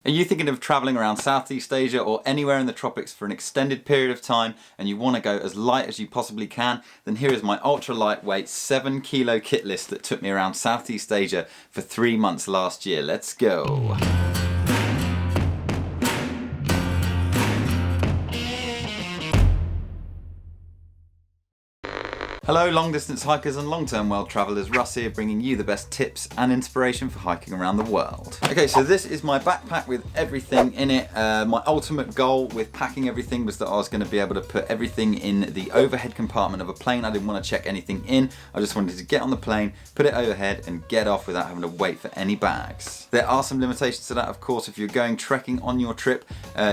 Are you thinking of traveling around Southeast Asia or anywhere in the tropics for an extended period of time and you want to go as light as you possibly can? Then here is my ultra lightweight 7 kilo kit list that took me around Southeast Asia for 3 months last year. Let's go. Hello long distance hikers and long term world travellers, Russ here bringing you the best tips and inspiration for hiking around the world. Okay, so this is my backpack with everything in it. My ultimate goal with packing everything was that I was going to be able to put everything in the overhead compartment of a plane. I didn't want to check anything in, I just wanted to get on the plane, put it overhead and get off without having to wait for any bags. There are some limitations to that, of course. If you're going trekking on your trip,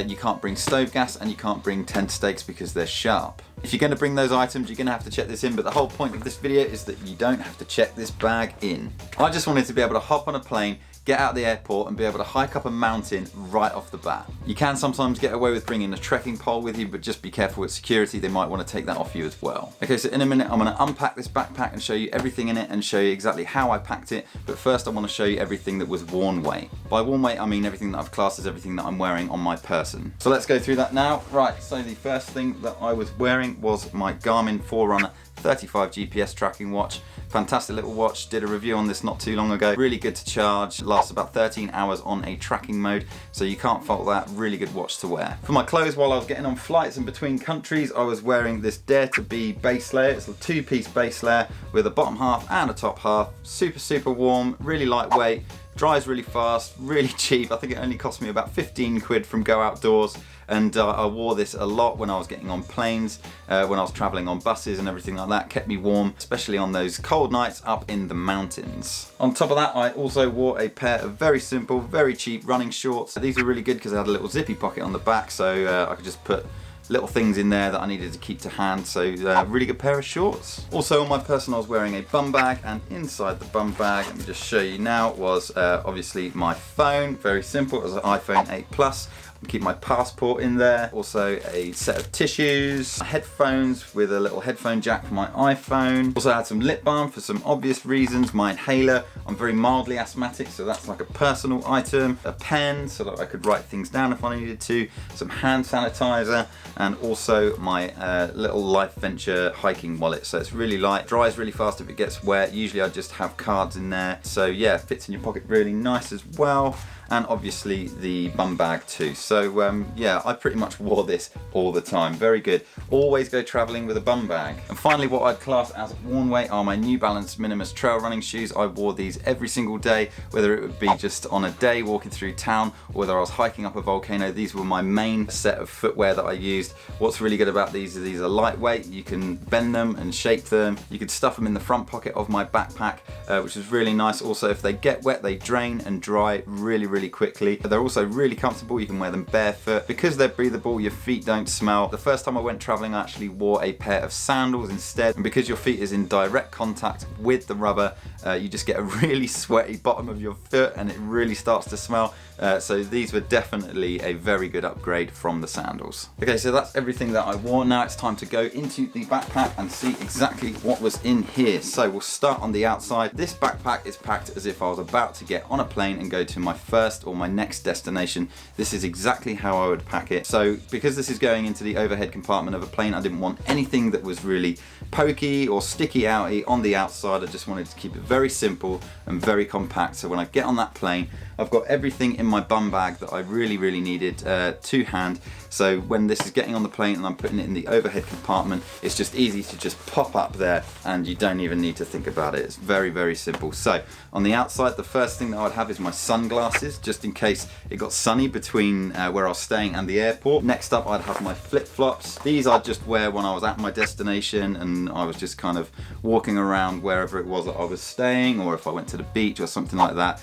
you can't bring stove gas and you can't bring tent stakes because they're sharp. If you're going to bring those items, you're going to have to check this in, but the whole point of this video is that you don't have to check this bag in. I just wanted to be able to hop on a plane, get out of the airport and be able to hike up a mountain right off the bat. You can sometimes get away with bringing a trekking pole with you, but just be careful with security, they might want to take that off you as well. Okay, so in a minute I'm going to unpack this backpack and show you everything in it and show you exactly how I packed it, but first I want to show you everything that was worn weight. By worn weight I mean everything that I've classed as everything that I'm wearing on my person. So let's go through that now. Right, so the first thing that I was wearing was my Garmin Forerunner 35 GPS tracking watch. Fantastic little watch, did a review on this not too long ago. Really good to charge, lasts about 13 hours on a tracking mode, so you can't fault that. Really good watch to wear. For my clothes, while I was getting on flights and between countries, I was wearing this Dare to Be base layer. It's a 2-piece base layer with a bottom half and a top half. Super warm, really lightweight, dries really fast, really cheap. I think it only cost me about 15 quid from Go Outdoors. And I wore this a lot when I was getting on planes, when I was traveling on buses and everything like that. Kept me warm, especially on those cold nights up in the mountains. On top of that, I also wore a pair of very simple, very cheap running shorts. These are really good because they had a little zippy pocket on the back, so I could just put little things in there that I needed to keep to hand, so really good pair of shorts. Also on my person I was wearing a bum bag, and inside the bum bag, let me just show you now, was obviously my phone. Very simple, it was an iPhone 8 Plus. Keep my passport in there, also a set of tissues, headphones with a little headphone jack for my iPhone. Also had some lip balm for some obvious reasons, my inhaler. I'm very mildly asthmatic, so that's like a personal item. A pen so that I could write things down if I needed to, some hand sanitizer, and also my little Life Venture hiking wallet. So it's really light, dries really fast if it gets wet. Usually I just have cards in there, so yeah, fits in your pocket really nice as well. And obviously the bum bag too. So yeah, I pretty much wore this all the time. Very good. Always go traveling with a bum bag. And finally, what I'd class as worn weight are my New Balance Minimalist trail running shoes. I wore these every single day, whether it would be just on a day walking through town or whether I was hiking up a volcano. These were my main set of footwear that I used. What's really good about these is these are lightweight. You can bend them and shape them. You could stuff them in the front pocket of my backpack, which is really nice. Also, if they get wet, they drain and dry really quickly. They're also really comfortable. You can wear them barefoot. Because they're breathable, your feet don't smell. The first time I went traveling, I actually wore a pair of sandals instead. And because your feet is in direct contact with the rubber, you just get a really sweaty bottom of your foot and it really starts to smell. So these were definitely a very good upgrade from the sandals. Okay, so that's everything that I wore. Now it's time to go into the backpack and see exactly what was in here. So we'll start on the outside. This backpack is packed as if I was about to get on a plane and go to my first or my next destination. This is exactly how I would pack it. So because this is going into the overhead compartment of a plane, I didn't want anything that was really pokey or sticky outy on the outside. I just wanted to keep it very simple and very compact. So when I get on that plane, I've got everything in my bum bag that I really needed to hand. So when this is getting on the plane and I'm putting it in the overhead compartment, it's just easy to just pop up there and you don't even need to think about it. It's very simple. So on the outside, the first thing that I'd have is my sunglasses, just in case it got sunny between where I was staying and the airport. Next up, I'd have my flip-flops. These I'd just wear when I was at my destination and I was just kind of walking around wherever it was that I was staying, or if I went to the beach or something like that.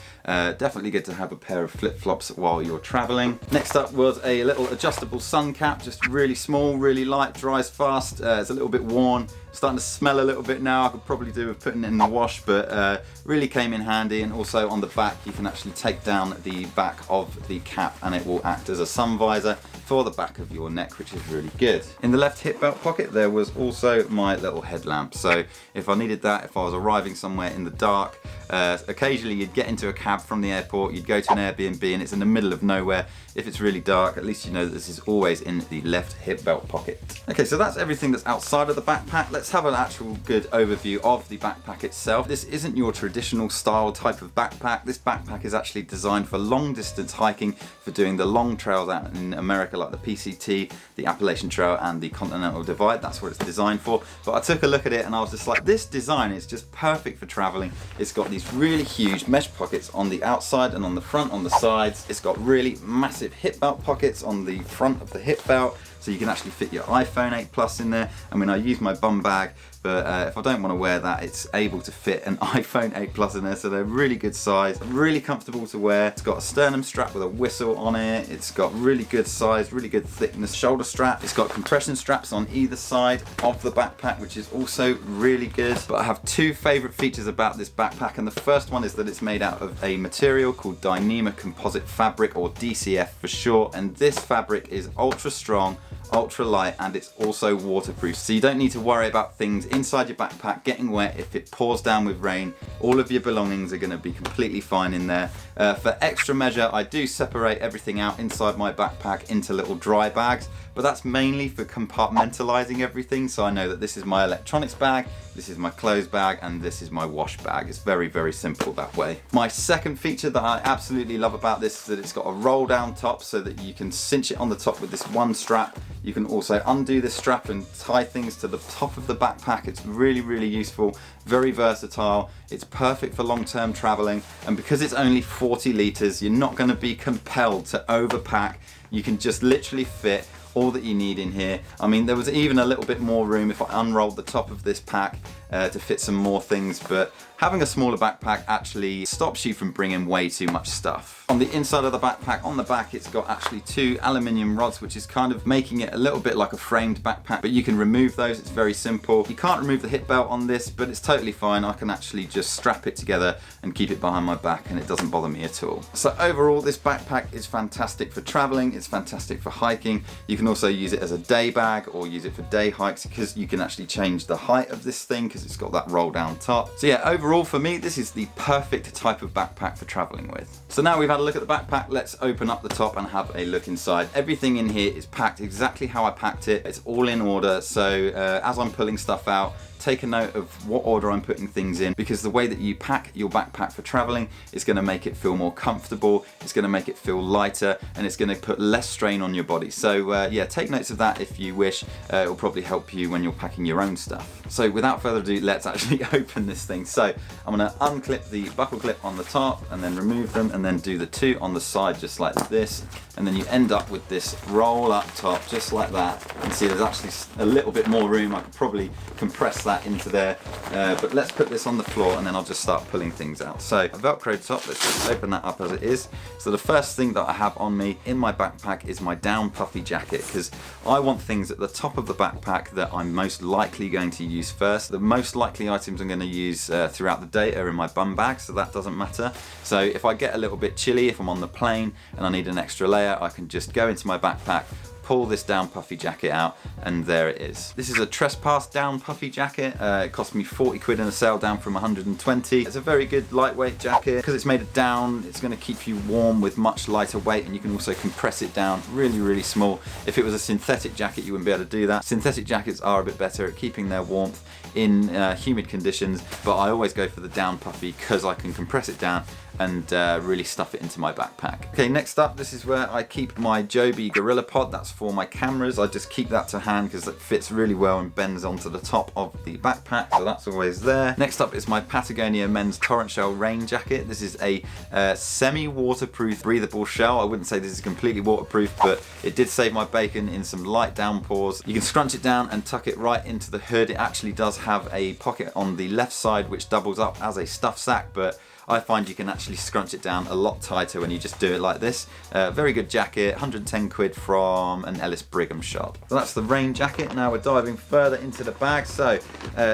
Definitely good to have a pair of flip-flops while you're traveling. Next up was a little adjustable sun cap, just really small, really light, dries fast. It's a little bit worn, Starting to smell a little bit now. I could probably do with putting it in the wash, but really came in handy. And also on the back, you can actually take down the back of the cap and it will act as a sun visor for the back of your neck, which is really good. In the left hip belt pocket, there was also my little headlamp. So if I needed that, if I was arriving somewhere in the dark, occasionally you'd get into a cab from the airport, you'd go to an Airbnb and it's in the middle of nowhere. If it's really dark, at least you know that this is always in the left hip belt pocket. Okay, so that's everything that's outside of the backpack. Let's have an actual good overview of the backpack itself. This isn't your traditional style type of backpack. This backpack is actually designed for long distance hiking, for doing the long trails out in America like the PCT, the Appalachian Trail and the Continental Divide. That's what it's designed for. But I took a look at it and I was just like, this design is just perfect for traveling. It's got these really huge mesh pockets on the outside and on the front, on the sides. It's got really massive hip belt pockets on the front of the hip belt, so you can actually fit your iPhone 8 Plus in there. I mean, I use my bum bag, but if I don't want to wear that, it's able to fit an iPhone 8 Plus in there, so they're really good size, really comfortable to wear. It's got a sternum strap with a whistle on it. It's got really good size, really good thickness shoulder strap. It's got compression straps on either side of the backpack, which is also really good. But I have two favorite features about this backpack, and the first one is that it's made out of a material called Dyneema Composite Fabric, or DCF for short, and this fabric is ultra strong, ultra light, and it's also waterproof, so you don't need to worry about things inside your backpack getting wet. If it pours down with rain, all of your belongings are going to be completely fine in there. For extra measure, I do separate everything out inside my backpack into little dry bags, but that's mainly for compartmentalizing everything, so I know that this is my electronics bag, this is my clothes bag, and this is my wash bag. It's very, very simple that way. My second feature that I absolutely love about this is that it's got a roll down top, so that you can cinch it on the top with this one strap. You can also undo this strap and tie things to the top of the backpack. It's really, really useful, very versatile. It's perfect for long-term traveling, and because it's only 40 litres, you're not going to be compelled to overpack. You can just literally fit all that you need in here. I mean, there was even a little bit more room if I unrolled the top of this pack to fit some more things, but having a smaller backpack actually stops you from bringing way too much stuff. On the inside of the backpack, on the back, it's got actually two aluminium rods, which is kind of making it a little bit like a framed backpack, but you can remove those. It's very simple. You can't remove the hip belt on this, but it's totally fine. I can actually just strap it together and keep it behind my back, and it doesn't bother me at all. So overall, this backpack is fantastic for traveling. It's fantastic for hiking. You can also use it as a day bag or use it for day hikes, because you can actually change the height of this thing because it's got that roll down top. So yeah, overall for me, this is the perfect type of backpack for traveling with. So now we've had a look at the backpack, let's open up the top and have a look inside. Everything in here is packed exactly how I packed it. It's all in order, so as I'm pulling stuff out, take a note of what order I'm putting things in, because the way that you pack your backpack for traveling is going to make it feel more comfortable, it's going to make it feel lighter, and it's going to put less strain on your body. So yeah, take notes of that if you wish. It will probably help you when you're packing your own stuff. So without further ado, let's actually open this thing. So I'm going to unclip the buckle clip on the top and then remove them, and then do the two on the side just like this, and then you end up with this roll up top just like that. You can see there's actually a little bit more room. I could probably compress that into there, but let's put this on the floor and then I'll just start pulling things out. So a Velcro top, let's just open that up as it is. So the first thing that I have on me in my backpack is my down puffy jacket, because I want things at the top of the backpack that I'm most likely going to use first. The most likely items I'm going to use throughout the day are in my bum bag, so that doesn't matter. So if I get a little bit chilly, if I'm on the plane and I need an extra layer, I can just go into my backpack, pull this down puffy jacket out, and there it is. This is a Trespass down puffy jacket. It cost me 40 quid in a sale, down from 120. It's a very good lightweight jacket. Because it's made of down, it's going to keep you warm with much lighter weight, and you can also compress it down really, really small. If it was a synthetic jacket, you wouldn't be able to do that. Synthetic jackets are a bit better at keeping their warmth in humid conditions, but I always go for the down puffy because I can compress it down and really stuff it into my backpack. Okay, next up, this is where I keep my Joby Gorilla Pod. That's for my cameras. I just keep that to hand because it fits really well and bends onto the top of the backpack, so that's always there. Next up is my Patagonia men's torrent shell rain jacket. This is a semi-waterproof breathable shell. I wouldn't say this is completely waterproof, but it did save my bacon in some light downpours. You can scrunch it down and tuck it right into the hood. It actually does have a pocket on the left side which doubles up as a stuff sack, but I find you can actually scrunch it down a lot tighter when you just do it like this. Very good jacket, 110 quid from an Ellis Brigham shop. So that's the rain jacket. Now we're diving further into the bag. So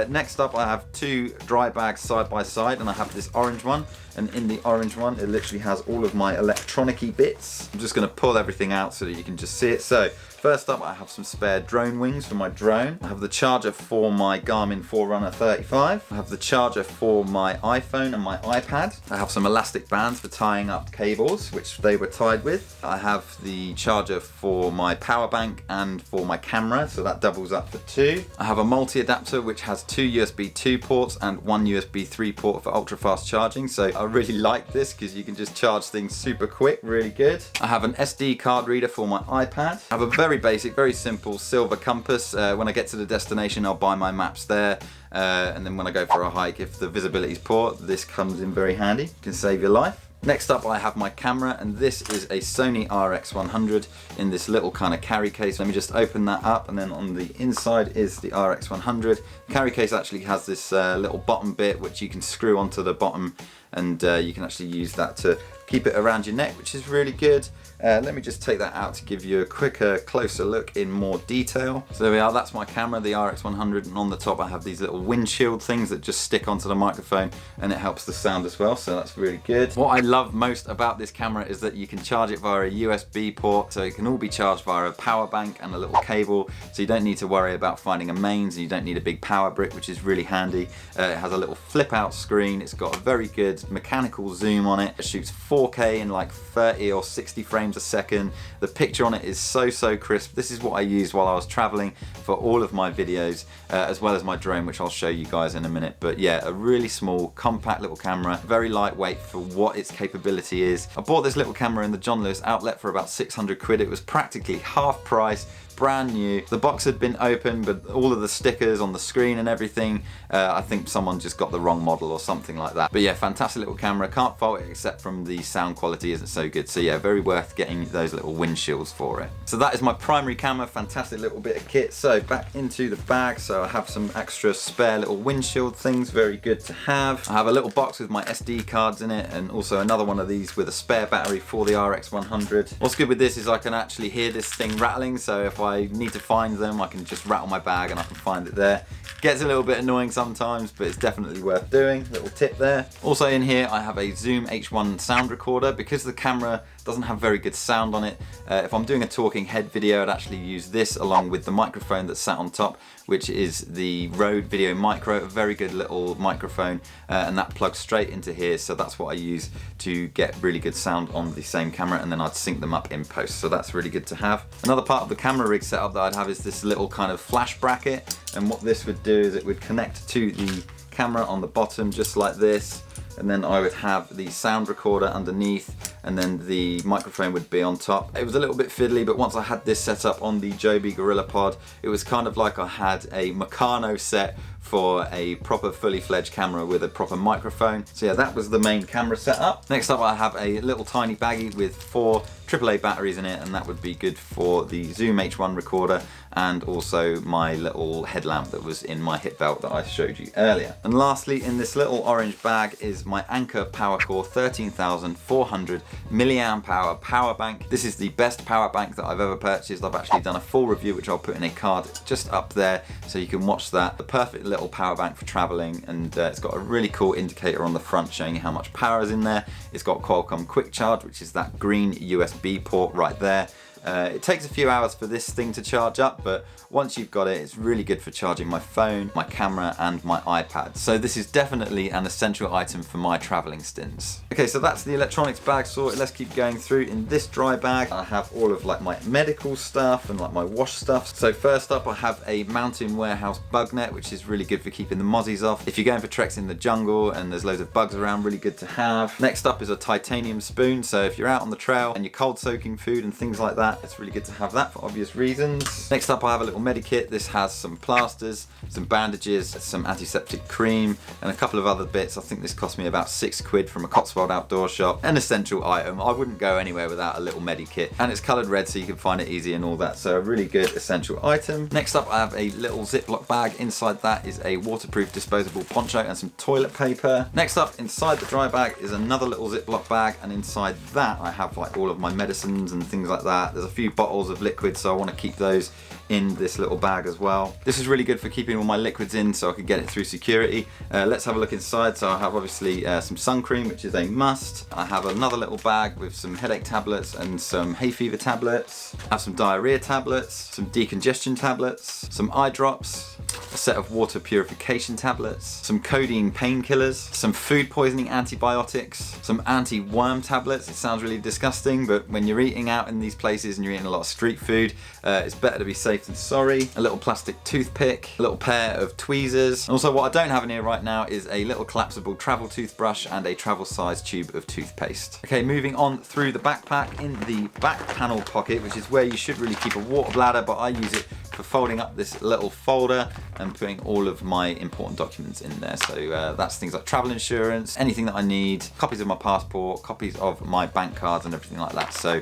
next up I have two dry bags side by side, and I have this orange one, and in the orange one it literally has all of my electronic-y bits. I'm just going to pull everything out so that you can just see it. So first up I have some spare drone wings for my drone. I have the charger for my Garmin Forerunner 35. I have the charger for my iPhone and my iPad. I have some elastic bands for tying up cables, which they were tied with. I have the charger for my power bank and for my camera, so that doubles up for two. I have a multi-adapter which has two USB 2 ports and one USB 3 port for ultra fast charging, so I really like this because you can just charge things super quick, really good. I have an SD card reader for my iPad. I have a very basic, very simple silver compass. When I get to the destination I'll buy my maps there, and then when I go for a hike, if the visibility is poor, this comes in very handy. It can save your life. Next up I have my camera, and this is a Sony RX100 in this little kind of carry case. Let me just open that up, and then on the inside is the RX100. Carry case actually has this little bottom bit which you can screw onto the bottom, and you can actually use that to keep it around your neck, which is really good. Let me just take that out to give you a quicker, closer look in more detail. So there we are, that's my camera, the RX100, and on the top I have these little windshield things that just stick onto the microphone, and it helps the sound as well, so that's really good. What I love most about this camera is that you can charge it via a USB port, so it can all be charged via a power bank and a little cable, so you don't need to worry about finding a mains, and you don't need a big power brick, which is really handy. It has a little flip out screen, it's got a very good mechanical zoom on it, it shoots 4K in like 30 or 60 frames a second. The picture on it is so crisp. This is what I used while I was traveling for all of my videos, as well as my drone, which I'll show you guys in a minute. But yeah, a really small, compact little camera, very lightweight for what its capability is. I bought this little camera in the John Lewis outlet for about 600 quid. It was practically half price, brand new. The box had been opened, but all of the stickers on the screen and everything, I think someone just got the wrong model or something like that. But yeah, fantastic little camera. Can't fault it except from the sound quality isn't so good. So yeah, very worth getting those little windshields for it. So that is my primary camera, fantastic little bit of kit. So back into the bag. So I have some extra spare little windshield things, very good to have. I have a little box with my SD cards in it, and also another one of these with a spare battery for the RX100. What's good with this is I can actually hear this thing rattling, so if I need to find them I can just rattle my bag and I can find it there. Gets a little bit annoying sometimes, but it's definitely worth doing. Little tip there. Also in here I have a Zoom H1 sound recorder. Because the camera doesn't have very good sound on it, if I'm doing a talking head video I'd actually use this along with the microphone that's sat on top, which is the Rode Video Micro, a very good little microphone, and that plugs straight into here, so that's what I use to get really good sound on the same camera, and then I'd sync them up in post, so that's really good to have. Another part of the camera rig setup that I'd have is this little kind of flash bracket, and what this would do is it would connect to the camera on the bottom just like this, and then I would have the sound recorder underneath, and then the microphone would be on top. It was a little bit fiddly, but once I had this set up on the Joby Gorilla Pod, it was kind of like I had a Meccano set for a proper fully fledged camera with a proper microphone. So yeah, that was the main camera setup. Next up I have a little tiny baggie with 4 AAA batteries in it, and that would be good for the Zoom H1 recorder and also my little headlamp that was in my hip belt that I showed you earlier. And lastly, in this little orange bag is my Anker PowerCore 13,400 milliamp hour power bank. This is the best power bank that I've ever purchased. I've actually done a full review which I'll put in a card just up there so you can watch that. The perfect little power bank for traveling, and it's got a really cool indicator on the front showing you how much power is in there. It's got Qualcomm Quick Charge, which is that green USB port right there. It takes a few hours for this thing to charge up, but once you've got it, it's really good for charging my phone, my camera, and my iPad. So this is definitely an essential item for my traveling stints. Okay, so that's the electronics bag sorted. Let's keep going through. In this dry bag, I have all of like my medical stuff and like my wash stuff. So first up, I have a Mountain Warehouse bug net, which is really good for keeping the mozzies off. If you're going for treks in the jungle and there's loads of bugs around, really good to have. Next up is a titanium spoon. So if you're out on the trail and you're cold soaking food and things like that, that. It's really good to have that for obvious reasons. Next up I have a little medikit. This has some plasters, some bandages, some antiseptic cream, and a couple of other bits. I think this cost me about £6 from a Cotswold outdoor shop. An essential item. I wouldn't go anywhere without a little medikit, and it's coloured red so you can find it easy and all that, so a really good essential item. Next up I have a little Ziploc bag. Inside that is a waterproof disposable poncho and some toilet paper. Next up inside the dry bag is another little Ziploc bag, and inside that I have like all of my medicines and things like that. There's a few bottles of liquid, so I want to keep those in this little bag as well. This is really good for keeping all my liquids in so I can get it through security. Let's have a look inside. So I have obviously some sun cream, which is a must. I have another little bag with some headache tablets and some hay fever tablets. I have some diarrhea tablets, some decongestion tablets, some eye drops, a set of water purification tablets, some codeine painkillers, some food poisoning antibiotics, some anti-worm tablets. It sounds really disgusting, but when you're eating out in these places and you're eating a lot of street food, it's better to be safe than sorry. A little plastic toothpick, a little pair of tweezers. Also, what I don't have in here right now is a little collapsible travel toothbrush and a travel size tube of toothpaste. Okay, moving on through the backpack. In the back panel pocket, which is where you should really keep a water bladder, but I use it for folding up this little folder and putting all of my important documents in there. So that's things like travel insurance, anything that I need, copies of my passport, copies of my bank cards and everything like that. So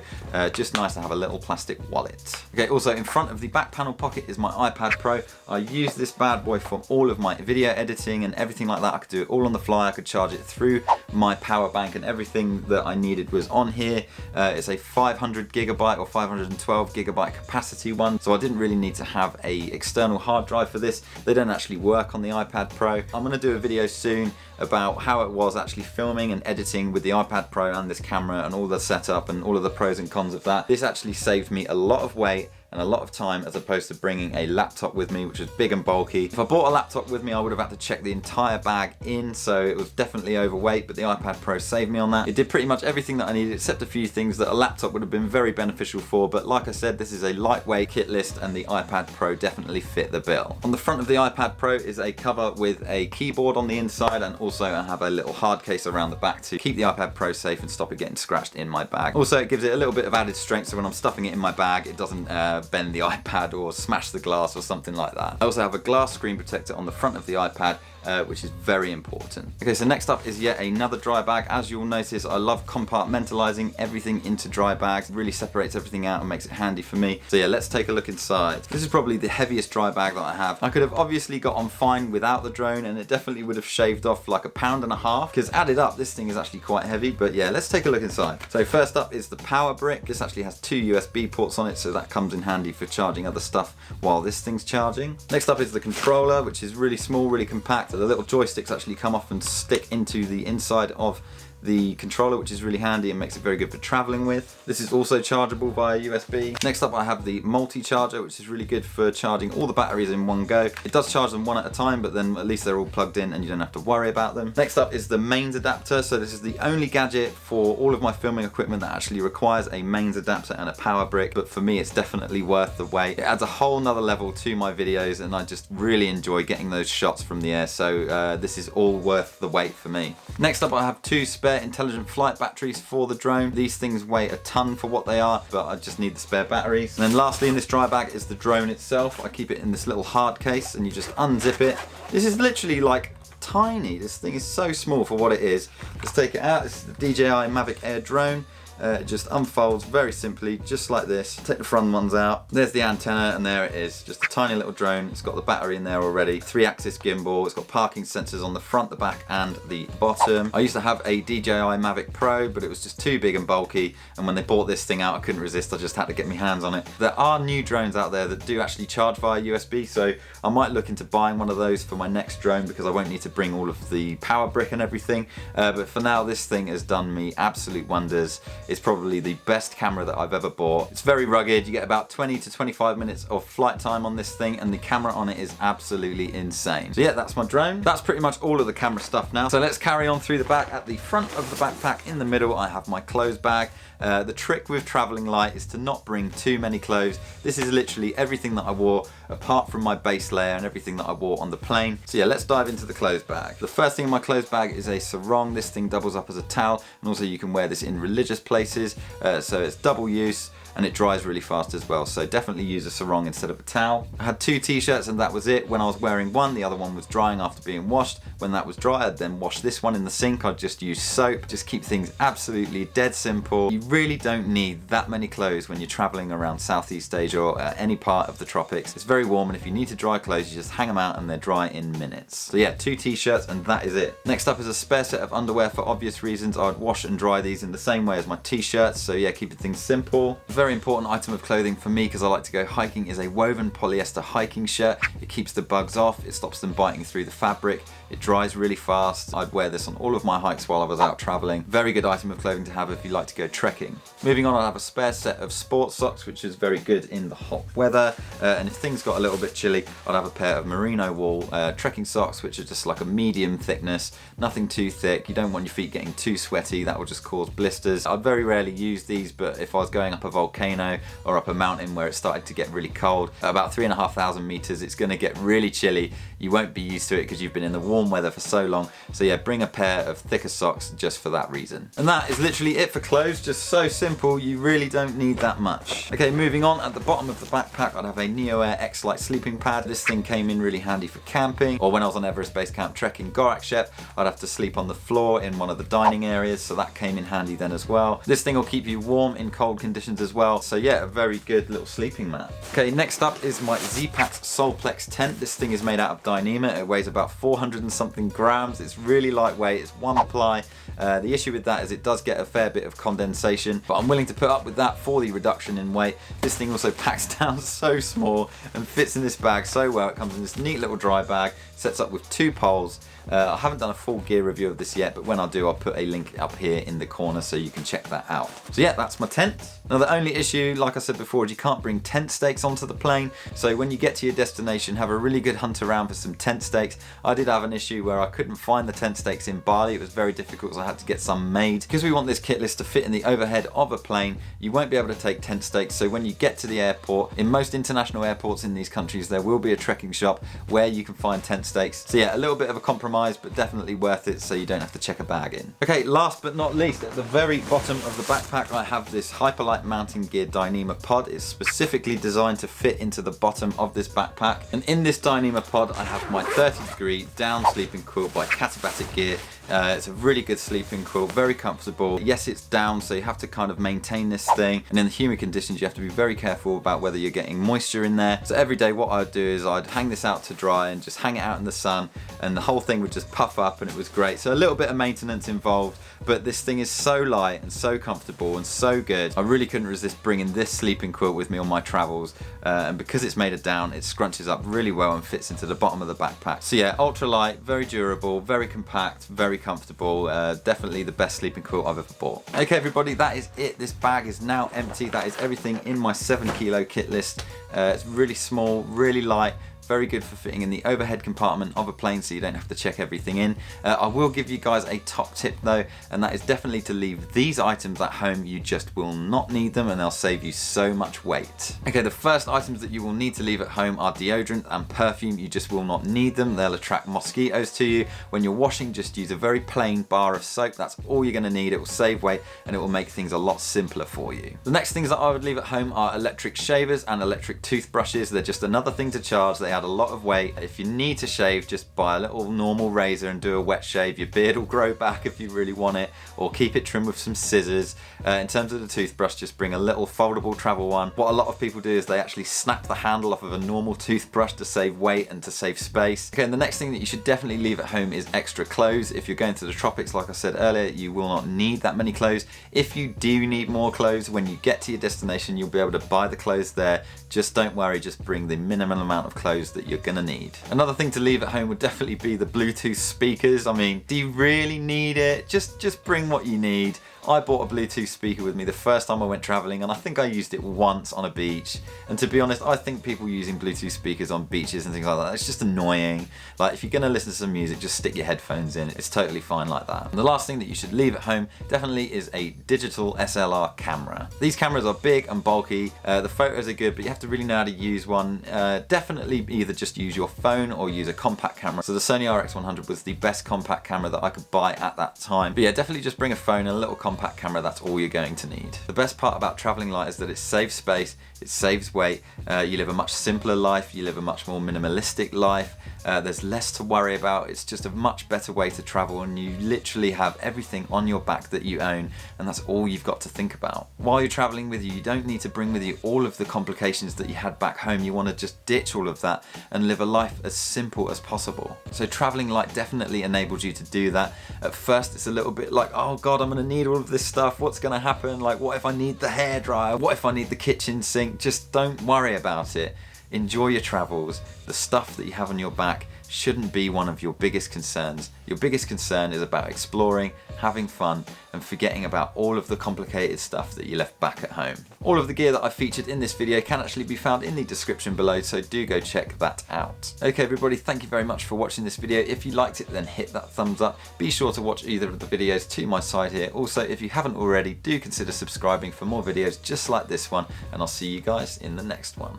just nice to have a little plastic wallet. Okay, also in front of the back panel pocket is my iPad Pro. I use this bad boy for all of my video editing and everything like that. I could do it all on the fly. I could charge it through my power bank, and everything that I needed was on here. It's a 500 gigabyte or 512 gigabyte capacity one, so I didn't really need to have a external hard drive for this. They don't actually work on the iPad Pro. I'm going to do a video soon about how it was actually filming and editing with the iPad Pro and this camera and all the setup and all of the pros and cons of that. This actually saved me a lot of weight and a lot of time, as opposed to bringing a laptop with me, which was big and bulky. If I bought a laptop with me, I would have had to check the entire bag in, so it was definitely overweight, but the iPad Pro saved me on that. It did pretty much everything that I needed, except a few things that a laptop would have been very beneficial for, but like I said, this is a lightweight kit list, and the iPad Pro definitely fit the bill. On the front of the iPad Pro is a cover with a keyboard on the inside, and also I have a little hard case around the back to keep the iPad Pro safe and stop it getting scratched in my bag. Also, it gives it a little bit of added strength, so when I'm stuffing it in my bag, it doesn't bend the iPad or smash the glass or something like that. I also have a glass screen protector on the front of the iPad, which is very important. Okay, so next up is yet another dry bag. As you'll notice, I love compartmentalizing everything into dry bags. It really separates everything out and makes it handy for me. So yeah, let's take a look inside. This is probably the heaviest dry bag that I have. I could have obviously got on fine without the drone, and it definitely would have shaved off like 1.5 pounds, because added up, this thing is actually quite heavy. But yeah, let's take a look inside. So first up is the power brick. This actually has 2 USB ports on it, so that comes in handy for charging other stuff while this thing's charging. Next up is the controller, which is really small, really compact. The little joysticks actually come off and stick into the inside of the controller, which is really handy and makes it very good for traveling with. This is also chargeable via USB. Next up I have the multi-charger, which is really good for charging all the batteries in one go. It does charge them one at a time, but then at least they're all plugged in and you don't have to worry about them. Next up is the mains adapter. So this is the only gadget for all of my filming equipment that actually requires a mains adapter and a power brick, but for me it's definitely worth the wait. It adds a whole nother level to my videos, and I just really enjoy getting those shots from the air, so this is all worth the wait for me. Next up I have 2 spare intelligent flight batteries for the drone. These things weigh a ton for what they are, but I just need the spare batteries. And then lastly in this dry bag is the drone itself. I keep it in this little hard case, and you just unzip it. This is literally like tiny. This thing is so small for what it is. Let's take it out. This is the DJI Mavic Air drone. It just unfolds very simply, just like this. Take the front ones out. There's the antenna, and there it is. Just a tiny little drone. It's got the battery in there already. 3-axis gimbal. It's got parking sensors on the front, the back, and the bottom. I used to have a DJI Mavic Pro, but it was just too big and bulky. And when they bought this thing out, I couldn't resist. I just had to get my hands on it. There are new drones out there that do actually charge via USB, so I might look into buying one of those for my next drone, because I won't need to bring all of the power brick and everything. But for now, this thing has done me absolute wonders. It's probably the best camera that I've ever bought. It's very rugged. You get about 20 to 25 minutes of flight time on this thing, and the camera on it is absolutely insane. So yeah, that's my drone. That's pretty much all of the camera stuff now. So let's carry on through the back. At the front of the backpack in the middle, I have my clothes bag. The trick with traveling light is to not bring too many clothes. This is literally everything that I wore apart from my base layer and everything that I wore on the plane. So yeah, let's dive into the clothes bag. The first thing in my clothes bag is a sarong. This thing doubles up as a towel, and also you can wear this in religious places, so it's double use. and it dries really fast as well. So definitely use a sarong instead of a towel. I had 2 t-shirts and that was it. When I was wearing one, the other one was drying after being washed. When that was dry, I'd then wash this one in the sink. I'd just use soap. Just keep things absolutely dead simple. You really don't need that many clothes when you're traveling around Southeast Asia or any part of the tropics. It's very warm, and if you need to dry clothes, you just hang them out and they're dry in minutes. So yeah, 2 t-shirts and that is it. Next up is a spare set of underwear. For obvious reasons, I'd wash and dry these in the same way as my t-shirts. So yeah, keeping things simple. A very important item of clothing for me, because I like to go hiking, is a woven polyester hiking shirt. It keeps the bugs off, it stops them biting through the fabric, it dries really fast. I'd wear this on all of my hikes while I was out traveling. Very good item of clothing to have if you like to go trekking. Moving on, I have a spare set of sports socks, which is very good in the hot weather. And if things got a little bit chilly, I'd have a pair of merino wool trekking socks, which are just like a medium thickness, nothing too thick. You don't want your feet getting too sweaty, that will just cause blisters. I'd very rarely use these, but if I was going up a volcano or up a mountain where it started to get really cold, at about 3,500 meters, it's going to get really chilly. You won't be used to it because you've been in the warm weather for so long. So yeah, bring a pair of thicker socks just for that reason. And that is literally it for clothes. Just so simple, you really don't need that much. Okay, moving on, at the bottom of the backpack, I'd have a Neo Air X-Lite sleeping pad. This thing came in really handy for camping, or when I was on Everest Base Camp trekking Gorakshep, I'd have to sleep on the floor in one of the dining areas, so that came in handy then as well. This thing will keep you warm in cold conditions as well. So yeah, a very good little sleeping mat. Okay, next up is my Z-Pax Solplex tent. This thing is made out of Dyneema. It weighs about 400 and something grams. It's really lightweight, it's 1 ply. The issue with that is it does get a fair bit of condensation, but I'm willing to put up with that for the reduction in weight. This thing also packs down so small and fits in this bag so well. It comes in this neat little dry bag, sets up with 2 poles. I haven't done a full gear review of this yet, but when I do, I'll put a link up here in the corner so you can check that out. So yeah, that's my tent. Now the only issue, like I said before, is you can't bring tent stakes onto the plane. So when you get to your destination, have a really good hunt around for some tent stakes. I did have an issue where I couldn't find the tent stakes in Bali. It was very difficult, so I had to get some made. Because we want this kit list to fit in the overhead of a plane, you won't be able to take tent stakes. So when you get to the airport, in most international airports in these countries, there will be a trekking shop where you can find tent stakes. So yeah, a little bit of a compromise, but definitely worth it so you don't have to check a bag in. Okay, last but not least, at the very bottom of the backpack, I have this Hyperlite Mountain Gear Dyneema pod. It's specifically designed to fit into the bottom of this backpack. And in this Dyneema pod, I have my 30-degree down sleeping quilt by Katabatic Gear. It's a really good sleeping quilt, very comfortable. Yes, it's down, so you have to kind of maintain this thing. And in the humid conditions, you have to be very careful about whether you're getting moisture in there. So every day what I'd do is I'd hang this out to dry and just hang it out in the sun, and the whole thing would just puff up, and it was great. So a little bit of maintenance involved, but this thing is so light and so comfortable and so good. I really couldn't resist bringing this sleeping quilt with me on my travels. And because it's made of down, it scrunches up really well and fits into the bottom of the backpack. So yeah, ultralight, very durable, very compact, very comfortable. Definitely the best sleeping quilt I've ever bought. Okay everybody, that is it. This bag is now empty. That is everything in my 7-kilo kit list. It's really small, really light, very good for fitting in the overhead compartment of a plane, so you don't have to check everything in. I will give you guys a top tip though, and that is definitely to leave these items at home. You just will not need them, and they'll save you so much weight. Okay, the first items that you will need to leave at home are deodorant and perfume. You just will not need them. They'll attract mosquitoes to you. When you're washing, just use a very plain bar of soap. That's all you're going to need. It will save weight and it will make things a lot simpler for you. The next things that I would leave at home are electric shavers and electric toothbrushes. They're just another thing to charge. They add a lot of weight. If you need to shave, just buy a little normal razor and do a wet shave. Your beard will grow back if you really want it, or keep it trimmed with some scissors. In terms of the toothbrush, just bring a little foldable travel one. What a lot of people do is they actually snap the handle off of a normal toothbrush to save weight and to save space. Okay, and the next thing that you should definitely leave at home is extra clothes. If you're going to the tropics, like I said earlier, you will not need that many clothes. If you do need more clothes, when you get to your destination, you'll be able to buy the clothes there. Just don't worry, just bring the minimum amount of clothes that you're gonna need. Another thing to leave at home would definitely be the Bluetooth speakers. I mean, do you really need it? Just bring what you need. I bought a Bluetooth speaker with me the first time I went traveling, and I think I used it once on a beach. And to be honest, I think people using Bluetooth speakers on beaches and things like that, it's just annoying. Like, if you're gonna listen to some music, just stick your headphones in. It's totally fine like that. And the last thing that you should leave at home definitely is a digital SLR camera. These cameras are big and bulky. The photos are good, but you have to really know how to use one. Definitely either just use your phone or use a compact camera. So the Sony RX100 was the best compact camera that I could buy at that time. But yeah, definitely just bring a phone and a little compact compact camera, that's all you're going to need. The best part about traveling light is that it saves space, it saves weight, you live a much simpler life, you live a much more minimalistic life, there's less to worry about, it's just a much better way to travel, and you literally have everything on your back that you own, and that's all you've got to think about. While you're traveling with you don't need to bring with you all of the complications that you had back home. You want to just ditch all of that and live a life as simple as possible. So traveling light definitely enables you to do that. At first it's a little bit like, oh god, I'm gonna need all of this stuff, what's gonna happen, like what if I need the hairdryer, what if I need the kitchen sink? Just don't worry about it. Enjoy your travels. The stuff that you have on your back shouldn't be one of your biggest concerns. Your biggest concern is about exploring, having fun, and forgetting about all of the complicated stuff that you left back at home. All of the gear that I've featured in this video can actually be found in the description below, so do go check that out. Okay everybody, thank you very much for watching this video. If you liked it, then hit that thumbs up. Be sure to watch either of the videos to my side here. Also, if you haven't already, do consider subscribing for more videos just like this one, and I'll see you guys in the next one.